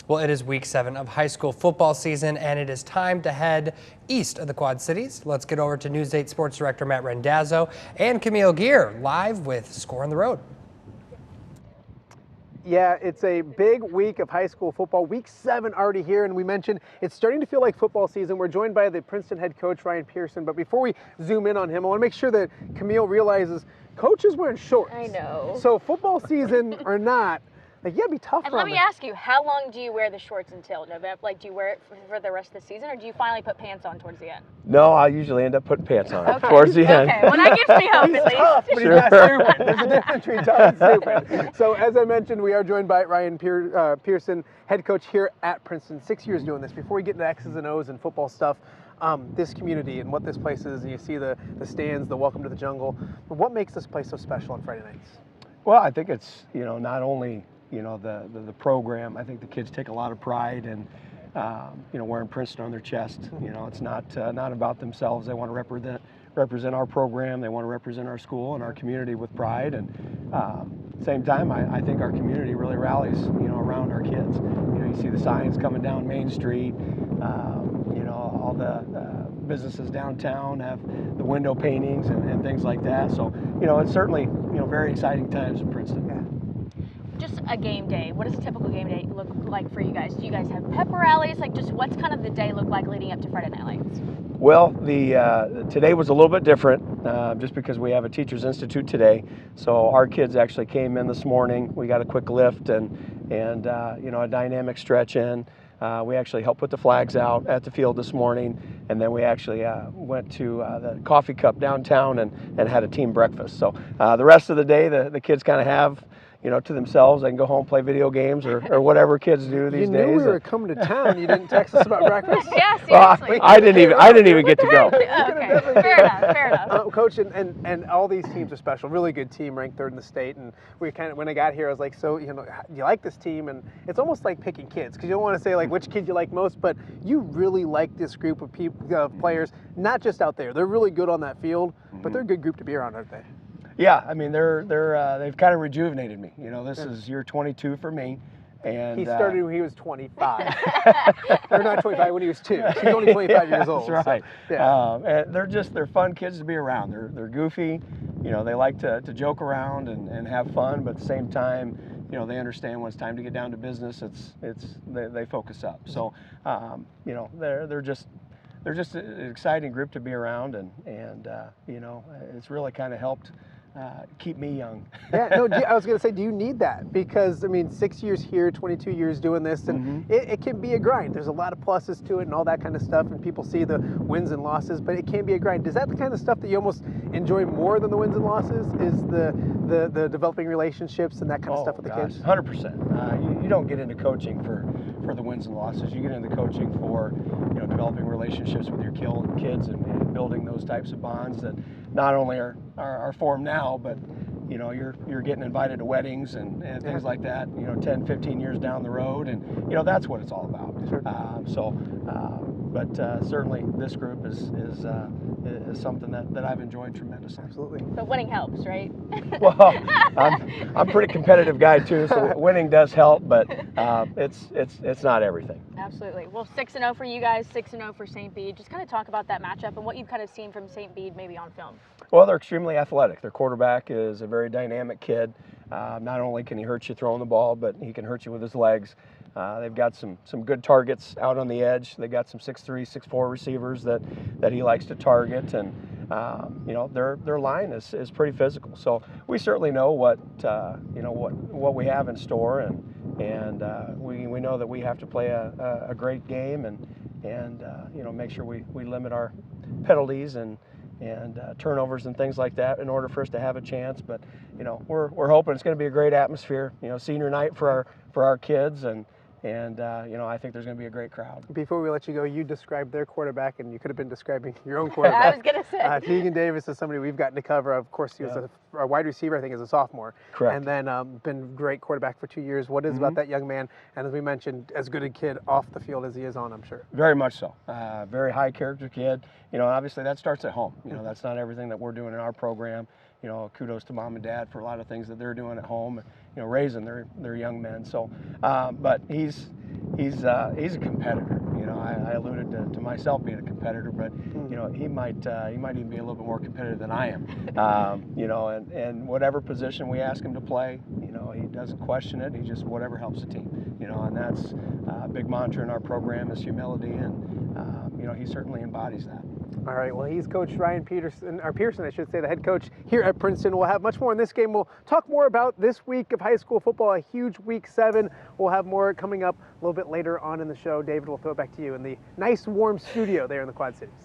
Well, it is week 7 of high school football season, and it is time to head east of the Quad Cities. Let's get over to News 8 Sports Director Matt Randazzo and Camille live with Score on the Road. Yeah, it's a big week of high school football. Week 7 already here, and we mentioned it's starting to feel like football season. We're joined by the Princeton head coach, Ryan Pearson, but before we zoom in on him, I want to make sure that Camille realizes Coach is wearing shorts. I know. So football season or not, like, yeah, it'd be tough. And let me ask you, how long do you wear the shorts until November? Like, do you wear it for the rest of the season, or do you finally put pants on towards the end? No, I usually end up putting pants on towards the end. Okay, well, that gives me hope, He's at least. tough, but he's not stupid. There's a difference between tough and stupid. So as I mentioned, we are joined by Ryan Pearson, head coach here at Princeton. 6 years doing this. Before we get into X's and O's and football stuff, this community and what this place is, and you see the stands, the welcome to the jungle. What makes this place so special on Friday nights? Well, I think it's, not only, the program. I think the kids take a lot of pride in, wearing Princeton on their chest. It's not about themselves. They want to represent our program. They want to represent our school and our community with pride. And same time, I think our community really rallies, around our kids. You see the signs coming down Main Street. All the businesses downtown have the window paintings and things like that. So, it's certainly, very exciting times in Princeton. Yeah. Just a game day. What does a typical game day look like for you guys? Do you guys have pep rallies? Like, just what's kind of the day look like leading up to Friday Night Lights? Well, today was a little bit different, just because we have a Teachers Institute today. So our kids actually came in this morning. We got a quick lift and a dynamic stretch in. We actually helped put the flags out at the field this morning, and then we actually went to the Coffee Cup downtown and had a team breakfast. So the rest of the day, the kids kind of have, to themselves. They can go home, play video games or whatever kids do these days. You knew we were coming to town. You didn't text us about breakfast? Yeah, seriously. Well, I didn't even get to go. Okay, fair enough. Coach, and all these teams are special. Really good team, ranked 3rd in the state. And we when I got here, I was like, so, you like this team? And it's almost like picking kids, because you don't want to say like which kid you like most, but you really like this group of people, players, not just out there. They're really good on that field, but they're a good group to be around, aren't they? Yeah, I mean they've kind of rejuvenated me. This is year 22 for me, and he started when he was 25, or not 25, when he was 2. He's only 25 years old. That's right. So, yeah. And they're fun kids to be around. They're goofy. They like to joke around and have fun, but at the same time, they understand when it's time to get down to business. They focus up. So they're just an exciting group to be around, and it's really kind of helped keep me young. Yeah, no, I was going to say, do you need that? Because, 6 years here, 22 years doing this, and it can be a grind. There's a lot of pluses to it and all that kind of stuff, and people see the wins and losses, but it can be a grind. Is that the kind of stuff that you almost enjoy more than the wins and losses, is the developing relationships and that kind of stuff with the kids? 100%. You don't get into coaching for the wins and losses. You get into coaching for, developing relationships with your kids and building those types of bonds that not only are formed now, but you're getting invited to weddings and things like that, 10, 15 years down the road, and that's what it's all about. Sure. But certainly this group is something that I've enjoyed tremendously. Absolutely. But winning helps, right? Well, I'm a pretty competitive guy too, so winning does help, but it's not everything. Absolutely. Well, 6-0 for you guys, 6-0 for St. Bede. Just kind of talk about that matchup and what you've kind of seen from St. Bede maybe on film. Well, they're extremely athletic. Their quarterback is a very dynamic kid. Not only can he hurt you throwing the ball, but he can hurt you with his legs. They've got some good targets out on the edge. They've got some 6'3", 6'4" receivers that he likes to target, and their line is pretty physical. So we certainly know what we have in store, and we know that we have to play a great game and make sure we limit our penalties and turnovers and things like that in order for us to have a chance. But we're hoping it's going to be a great atmosphere. Senior night for our kids, and I think there's going to be a great crowd. Before we let you go, you described their quarterback, and you could have been describing your own quarterback. I was going to say. Tegan Davis is somebody we've gotten to cover. Of course, he was a wide receiver, I think, as a sophomore. Correct. And then been great quarterback for 2 years. What is about that young man? And as we mentioned, as good a kid off the field as he is on, I'm sure. Very much so. Very high character kid. Obviously that starts at home. That's not everything that we're doing in our program. Kudos to mom and dad for a lot of things that they're doing at home, raising their young men. So, but he's he's a competitor. You know, I alluded to myself being a competitor, but you know, he might even be a little bit more competitive than I am. You know, and whatever position we ask him to play, you know, he doesn't question it. He just whatever helps the team. You know, and that's a big mantra in our program is humility, and you know, he certainly embodies that. All right, well, he's Coach Ryan Pearson, I should say, the head coach here at Princeton. We'll have much more in this game. We'll talk more about this week of high school football, a huge week 7. We'll have more coming up a little bit later on in the show. David, we'll throw it back to you in the nice, warm studio there in the Quad Cities.